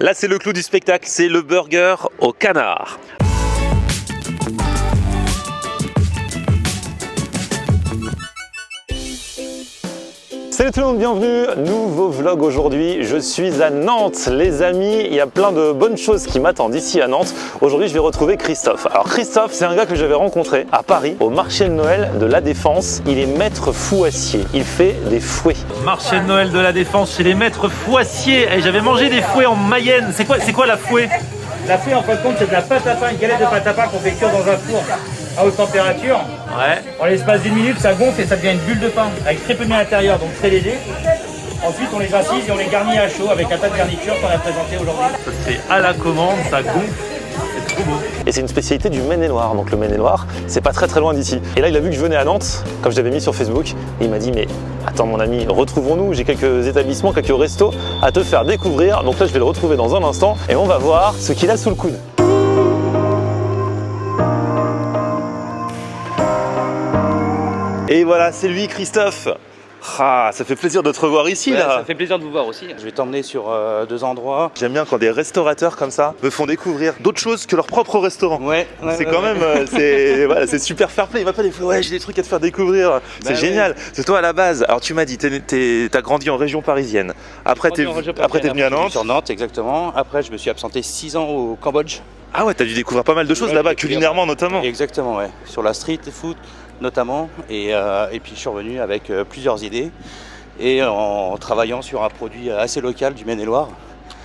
Là, c'est le clou du spectacle, c'est le burger au canard. Salut tout le monde, bienvenue, nouveau vlog aujourd'hui, je suis à Nantes les amis, il y a plein de bonnes choses qui m'attendent ici à Nantes. Aujourd'hui je vais retrouver Christophe. Alors Christophe c'est un gars que j'avais rencontré à Paris au marché de Noël de la Défense, il est maître fouassier, il fait des fouets. Marché de Noël de la Défense chez les maîtres fouassiers, et j'avais mangé des fouets en Mayenne, c'est quoi la fouet? La fouet en fin de compte c'est de la pâte à pain, une galette de pâte à pain qu'on fait cuire dans un four à haute température. Ouais. En l'espace d'une minute ça gonfle et ça devient une bulle de pain avec très peu de mie à l'intérieur, donc très léger. Ensuite on les assise et on les garnit à chaud avec un tas de garnitures qu'on a présenté aujourd'hui. Ça se fait à la commande, ça gonfle, c'est trop beau. Et c'est une spécialité du Maine-et-Loire, donc le Maine-et-Loire c'est pas très loin d'ici. Et là il a vu que je venais à Nantes, comme je l'avais mis sur Facebook, et il m'a dit mais attends mon ami, retrouvons-nous, j'ai quelques établissements, quelques restos à te faire découvrir. Donc là je vais le retrouver dans un instant et on va voir ce qu'il a sous le coude. Et voilà, c'est lui Christophe. Ah, ça fait plaisir de te revoir ici là. Ça fait plaisir de vous voir aussi. Je vais t'emmener sur deux endroits. J'aime bien quand des restaurateurs comme ça me font découvrir d'autres choses que leur propre restaurant. C'est quand même, c'est super fair play. Il va pas des fois, ouais, j'ai des trucs à te faire découvrir. C'est génial. C'est toi à la base. Alors tu m'as dit, t'as grandi en région parisienne. Après t'es venu à Nantes. Sur Nantes, exactement. Après, je me suis absenté 6 ans au Cambodge. Ah ouais, t'as dû découvrir pas mal de choses là-bas, culinairement notamment. Exactement, ouais. Sur la street food notamment. Et puis je suis revenu avec plusieurs idées. Et en travaillant sur un produit assez local du Maine-et-Loire.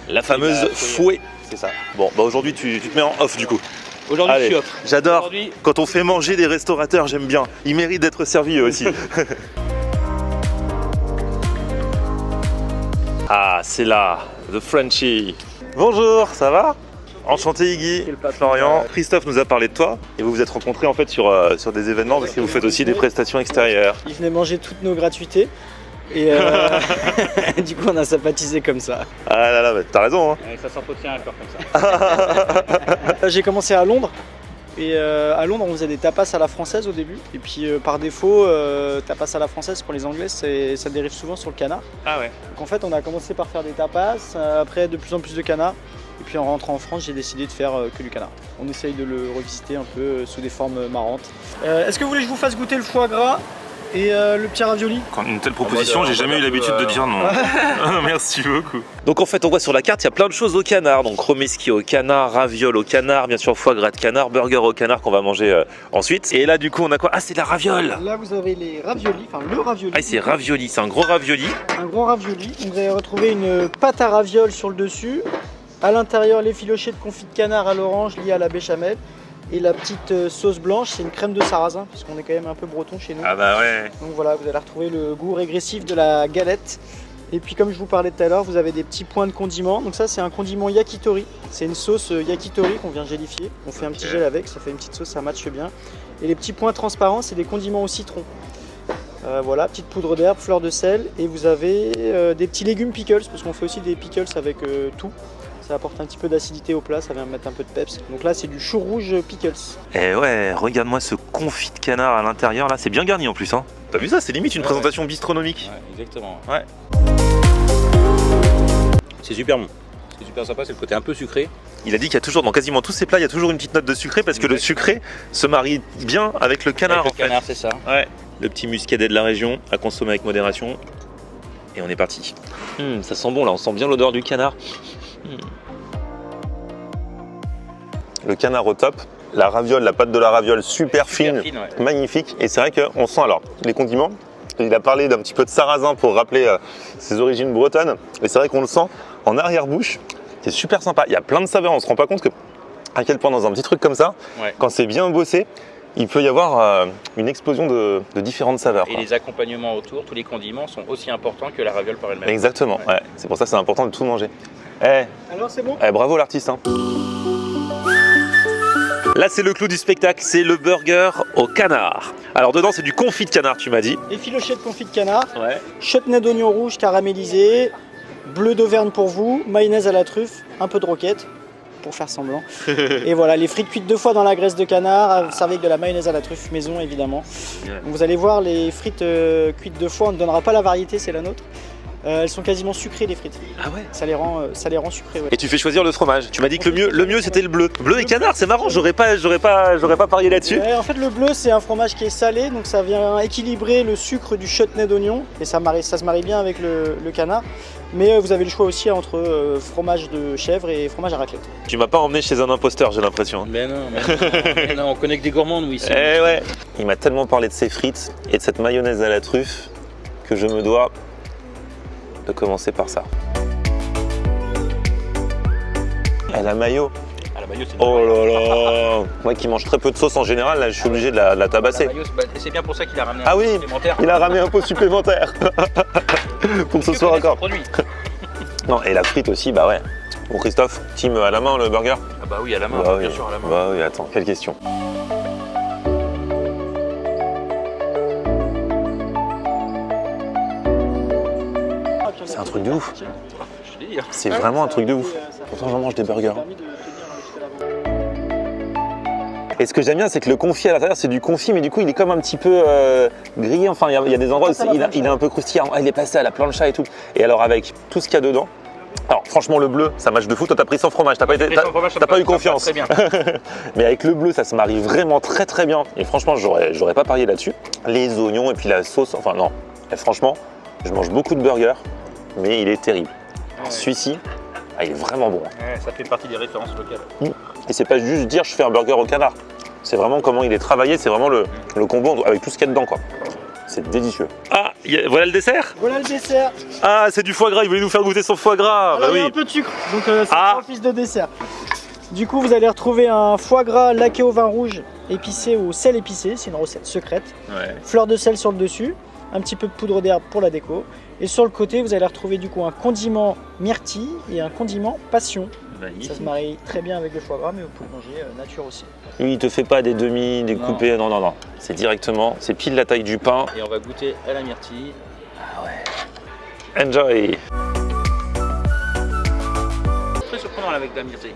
La fameuse fouet. C'est ça. Bon, bah aujourd'hui tu te mets en off du coup. Aujourd'hui, je suis off. J'adore. Quand on fait manger des restaurateurs, j'aime bien. Ils méritent d'être servis eux aussi. Ah, c'est là, The Frenchie. Bonjour, ça va? Enchanté Iggy, Florian. Christophe nous a parlé de toi et vous vous êtes rencontrés en fait sur des événements parce que vous faites aussi des prestations extérieures. Il venait manger toutes nos gratuités et du coup on a sympathisé comme ça. Ah là là, bah, t'as raison hein. Ça s'entretient à corps comme ça. J'ai commencé à Londres et à Londres on faisait des tapas à la française au début et puis par défaut tapas à la française pour les Anglais ça dérive souvent sur le canard. Ah ouais. Donc en fait on a commencé par faire des tapas, après de plus en plus de canard. Et puis en rentrant en France, j'ai décidé de faire que du canard. On essaye de le revisiter un peu sous des formes marrantes. Est-ce que vous voulez que je vous fasse goûter le foie gras et le petit ravioli? Quand une telle proposition, j'ai jamais eu l'habitude de dire non. Merci beaucoup. Donc en fait, on voit sur la carte, il y a plein de choses au canard. Donc romeski au canard, raviole au canard, bien sûr foie gras de canard, burger au canard qu'on va manger ensuite. Et là, du coup, on a quoi? Ah, c'est de la raviole. Là, vous avez les raviolis, enfin le ravioli. Ah, c'est ravioli, c'est un gros ravioli. Un gros ravioli. Vous allez retrouver une pâte à ravioles sur le dessus. À l'intérieur, les filochés de confit de canard à l'orange liés à la béchamel. Et la petite sauce blanche, c'est une crème de sarrasin, puisqu'on est quand même un peu breton chez nous. Ah bah ouais. Donc voilà, vous allez retrouver le goût régressif de la galette. Et puis comme je vous parlais tout à l'heure, vous avez des petits points de condiments. Donc ça, c'est un condiment yakitori. C'est une sauce yakitori qu'on vient gélifier. On fait un petit gel avec, ça fait une petite sauce, ça matche bien. Et les petits points transparents, c'est des condiments au citron. Voilà, petite poudre d'herbe, fleur de sel. Et vous avez des petits légumes pickles, parce qu'on fait aussi des pickles avec tout. Ça apporte un petit peu d'acidité au plat, ça vient mettre un peu de peps. Donc là, c'est du chou rouge pickles. Eh ouais, regarde-moi ce confit de canard à l'intérieur, là, c'est bien garni en plus. Hein. T'as vu ça? C'est limite une présentation bistronomique. Ouais, exactement. Ouais. C'est super bon. Ce qui est super sympa, c'est le côté un peu sucré. Il a dit qu'il y a toujours, dans quasiment tous ces plats, il y a toujours une petite note de sucré parce que le sucré se marie bien avec le canard. Avec le canard, c'est ça. Ouais. Le petit muscadet de la région à consommer avec modération. Et on est parti. Ça sent bon là, on sent bien l'odeur du canard. Le canard au top, la raviole, la pâte de la raviole super fine, ouais. Magnifique. Et c'est vrai qu'on sent alors les condiments. Il a parlé d'un petit peu de sarrasin pour rappeler ses origines bretonnes. Et c'est vrai qu'on le sent en arrière-bouche. C'est super sympa. Il y a plein de saveurs. On se rend pas compte à quel point dans un petit truc comme ça, quand c'est bien bossé, il peut y avoir une explosion de différentes saveurs. Et les accompagnements autour, tous les condiments sont aussi importants que la raviole par elle-même. Exactement. Ouais. C'est pour ça que c'est important de tout manger. Alors c'est bon? Bravo l'artiste. Hein. Là, c'est le clou du spectacle, c'est le burger au canard. Alors dedans, c'est du confit de canard, tu m'as dit. Effiloché de confit de canard, Ouais. chutney d'oignon rouge caramélisé, bleu d'Auvergne pour vous, mayonnaise à la truffe, un peu de roquette pour faire semblant. Et voilà, les frites cuites 2 fois dans la graisse de canard, servi avec de la mayonnaise à la truffe maison évidemment. Ouais. Donc vous allez voir, les frites cuites 2 fois, on ne donnera pas la variété, c'est la nôtre. Elles sont quasiment sucrées, les frites. Ah ouais. Ça les rend sucrées. Ouais. Et tu fais choisir le fromage. Tu m'as dit que le mieux c'était le bleu. Bleu et canard, c'est marrant, j'aurais pas parié là-dessus. Ouais, en fait, le bleu, c'est un fromage qui est salé, donc ça vient équilibrer le sucre du chutney d'oignon et ça se marie bien avec le canard. Mais vous avez le choix aussi entre fromage de chèvre et fromage à raclette. Tu m'as pas emmené chez un imposteur, j'ai l'impression. Mais non, on connaît que des gourmands, nous, ici. Eh ouais. Il m'a tellement parlé de ses frites et de cette mayonnaise à la truffe que je me dois de commencer par ça. Elle a mayo. Ah, la mayo, c'est Oh là là. Moi qui mange très peu de sauce en général, là je suis obligé de la tabasser. La mayo, c'est bien pour ça qu'il a ramené Ah un oui, supplémentaire. il a ramené un pot supplémentaire pour que ce soit raccord. Produit. Non, et la frite aussi, bah ouais. Bon Christophe, team à la main le burger? Ah bah oui, à la main, Bah bien oui. sûr, à la main. Bah oui, attends, quelle question. C'est un truc de ouf. Je l'ai dit. C'est vraiment un truc de ouf. Pourtant j'en mange des burgers. Et ce que j'aime bien, c'est que le confit à l'intérieur, c'est du confit, mais du coup, il est comme un petit peu grillé. Enfin, il y a des endroits où il est un peu croustillant. Ah, il est passé à la plancha et tout. Et alors, avec tout ce qu'il y a dedans. Alors, franchement, le bleu, ça match de fou. Toi, t'as pris sans fromage. T'as pas eu confiance. Très bien. Mais avec le bleu, ça se marie vraiment très très bien. Et franchement, j'aurais pas parié là-dessus. Les oignons et puis la sauce. Enfin, non. Et franchement, je mange beaucoup de burgers, mais il est terrible. Ouais. Celui-ci, il est vraiment bon. Ouais, ça fait partie des références locales. Et c'est pas juste dire je fais un burger au canard. C'est vraiment comment il est travaillé, c'est vraiment le combo avec tout ce qu'il y a dedans, quoi. C'est délicieux. Ah, voilà le dessert. Voilà le dessert. Ah, c'est du foie gras, il voulait nous faire goûter son foie gras. Alors, Bah il y a oui. un peu de sucre, donc c'est Ah. un office de dessert. Du coup, vous allez retrouver un foie gras laqué au vin rouge, épicé au sel épicé, c'est une recette secrète. Ouais. Fleur de sel sur le dessus, un petit peu de poudre d'herbe pour la déco. Et sur le côté, vous allez retrouver du coup un condiment myrtille et un condiment passion. Ça se marie très bien avec le foie gras, mais vous pouvez manger nature aussi. Lui, il te fait pas des demi, des Non. coupés, non, non, non. C'est directement, c'est pile la taille du pain. Et on va goûter à la myrtille. Enjoy. Très surprenant avec la myrtille.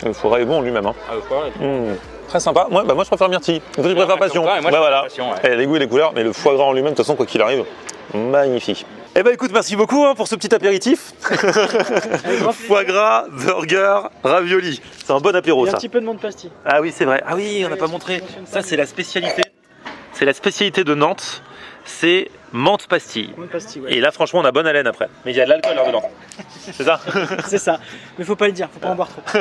Le foie gras est bon lui-même. Hein. Ah, le foie gras, Très sympa. Ouais, bah moi je préfère myrtille. Toi tu préfères passion. Moi, je Bah, préfère voilà. passion, ouais. Et les goûts et les couleurs, mais le foie gras en lui-même, de toute façon, quoi qu'il arrive, magnifique. Eh ben écoute, merci beaucoup pour ce petit apéritif. Foie gras, burger, ravioli. C'est un bon apéro Et un ça. petit peu de menthe pastille. Ah oui, c'est vrai. Ah oui, on n'a pas montré. Ça, c'est la spécialité. C'est la spécialité de Nantes. C'est menthe pastille. Menthe pastille, ouais. Et là, franchement, on a bonne haleine après. Mais il y a de l'alcool là-dedans. C'est ça. C'est ça. Mais faut pas le dire, faut pas en boire trop.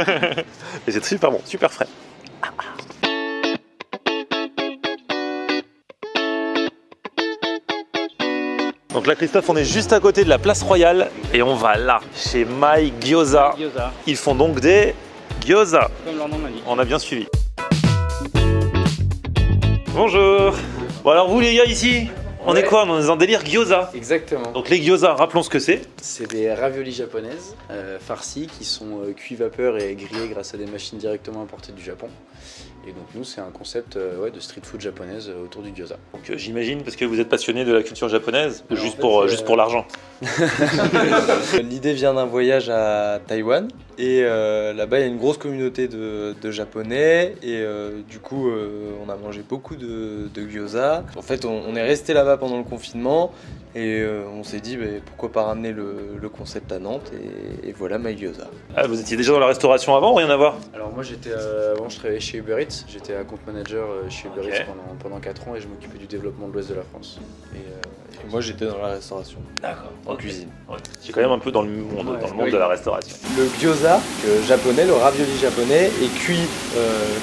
Et c'est super bon, super frais. Donc là, Christophe, on est juste à côté de la place Royale et on va là, chez My Gyoza. Gyoza, Ils font donc des gyoza. comme leur nom l'indique. On a bien suivi. Bonjour. Bon alors vous les gars ici, on est quoi? On est en délire gyoza. Exactement. Donc les gyoza, rappelons ce que c'est. C'est des raviolis japonaises farcis qui sont cuits vapeur et grillés grâce à des machines directement importées du Japon. Et donc nous, c'est un concept de street food japonaise autour du gyoza. Donc j'imagine parce que vous êtes passionné de la culture japonaise, Alors, juste, en fait, juste pour l'argent. L'idée vient d'un voyage à Taïwan et là-bas il y a une grosse communauté de japonais et du coup on a mangé beaucoup de gyoza. En fait on est resté là-bas pendant le confinement et on s'est dit pourquoi pas ramener le concept à Nantes et voilà My Gyoza. Ah, vous étiez déjà dans la restauration avant ou rien à voir? Alors moi avant je travaillais chez Uber Eats, j'étais account manager chez Uber Eats pendant 4 ans et je m'occupais du développement de l'ouest de la France. Et moi j'étais dans la restauration, D'accord. en cuisine. Ouais. C'est quand même un peu dans le monde, oui. de la restauration. Le gyoza japonais, le ravioli japonais est cuit,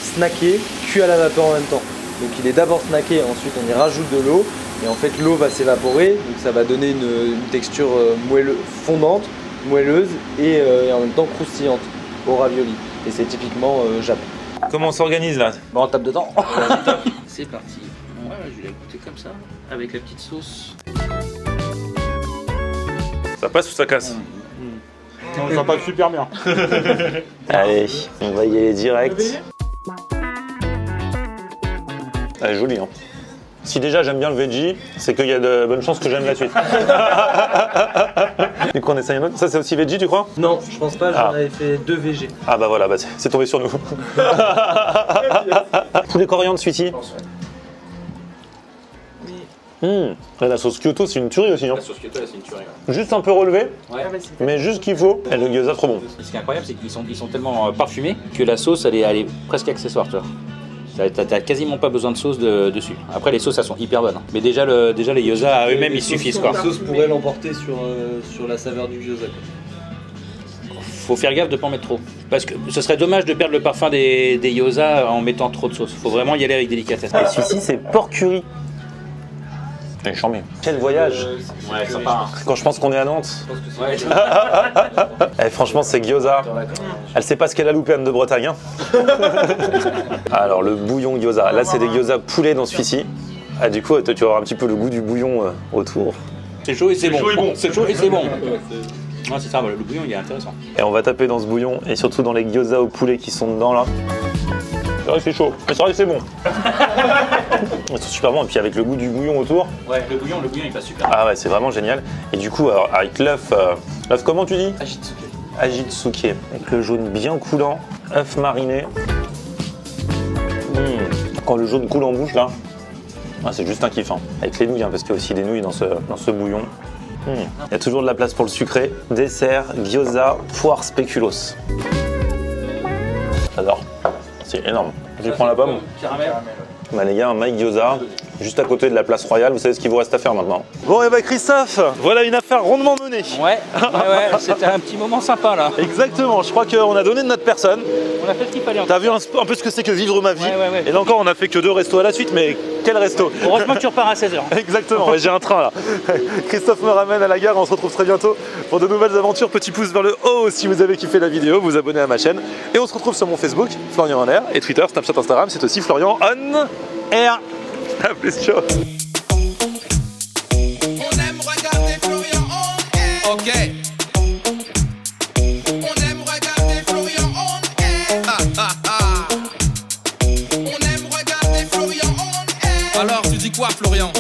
snacké, cuit à la vapeur en même temps. Donc il est d'abord snacké, ensuite on y rajoute de l'eau et en fait l'eau va s'évaporer, donc ça va donner une texture fondante, moelleuse et en même temps croustillante au ravioli. Et c'est typiquement Japon. Comment on s'organise là? Bon, on tape dedans. C'est parti. Ouais, je vais la goûter comme ça, avec la petite sauce. Ça passe ou ça casse? Non, ça passe super bien. Allez, on va y aller direct. Elle est jolie, hein. Si déjà j'aime bien le veggie, c'est qu'il y a de bonnes chances que j'aime la suite. Du coup on essaye un autre. Ça c'est aussi veggie tu crois? Non, je pense pas, j'en avais fait 2 VG. Ah bah voilà, c'est tombé sur nous. Tous les coriandres celui-ci. La sauce Kyoto, c'est une tuerie aussi, non? La sauce Kyoto, là, c'est une tuerie. Ouais. Juste un peu relevé, Ouais. mais juste ce qu'il faut. Et le gyoza, trop bon. Ce qui est incroyable, c'est qu'ils sont tellement parfumés que la sauce, elle est presque accessoire, tu vois. T'as quasiment pas besoin de sauce dessus. Après, les sauces, elles sont hyper bonnes. Mais déjà les gyoza à eux-mêmes, ils suffisent, quoi. La sauce pourrait l'emporter sur la saveur du gyoza, quoi. Faut faire gaffe de pas en mettre trop. Parce que ce serait dommage de perdre le parfum des gyoza en mettant trop de sauce. Faut vraiment y aller avec délicatesse. Et celui-ci, c'est porc curry. Et charmé. Quel voyage! Ouais, sympa. Quand je pense qu'on est à Nantes. Ouais. Franchement, c'est gyoza. Elle sait pas ce qu'elle a loupé, Anne de Bretagne. Hein. Alors, le bouillon gyoza. Là, c'est des gyoza poulet dans celui-ci. Ah, du coup, tu vas avoir un petit peu le goût du bouillon autour. C'est chaud et c'est bon. C'est chaud et c'est bon. Ouais, c'est ça, le bouillon, il est intéressant. Et on va taper dans ce bouillon, et surtout dans les gyoza au poulet qui sont dedans, là. C'est vrai que c'est chaud, mais c'est vrai que c'est bon. Ils sont super bons, et puis avec le goût du bouillon autour. Ouais, le bouillon, il passe super. Ah ouais, c'est vraiment génial. Et du coup, alors, avec l'œuf, l'œuf comment tu dis? Ajitsuke. Ajitsuke, avec le jaune bien coulant, œuf mariné. Quand le jaune coule en bouche, là, c'est juste un kiff. Hein. Avec les nouilles, hein, parce qu'il y a aussi des nouilles dans ce bouillon. Il y a toujours de la place pour le sucré. Dessert, gyoza, poire spéculoos. J'adore. C'est énorme. Je prends la pomme. Caramel. Bah les gars, un Mike Gyoza, juste à côté de la place Royale, vous savez ce qu'il vous reste à faire maintenant. Bon et bah Christophe, voilà une affaire rondement menée. Ouais, c'était un petit moment sympa là. Exactement, je crois qu'on a donné de notre personne. On a fait ce qu'il fallait. T'as vu un peu ce que c'est que vivre ma vie. Ouais. Et là encore, on a fait que 2 restos à la suite, mais quel resto? Heureusement que tu repars à 16h. Exactement, ouais, j'ai un train là. Christophe me ramène à la gare, on se retrouve très bientôt pour de nouvelles aventures. Petit pouce vers le haut si vous avez kiffé la vidéo, vous abonnez à ma chaîne. Et on se retrouve sur mon Facebook, Florian On Air, et Twitter, Snapchat, Instagram, c'est aussi Florian On Air. A plus, ciao. On aime regarder Florian On Air. Ok. On aime regarder Florian On Air. On aime regarder Florian On Air. Alors tu dis quoi Florian?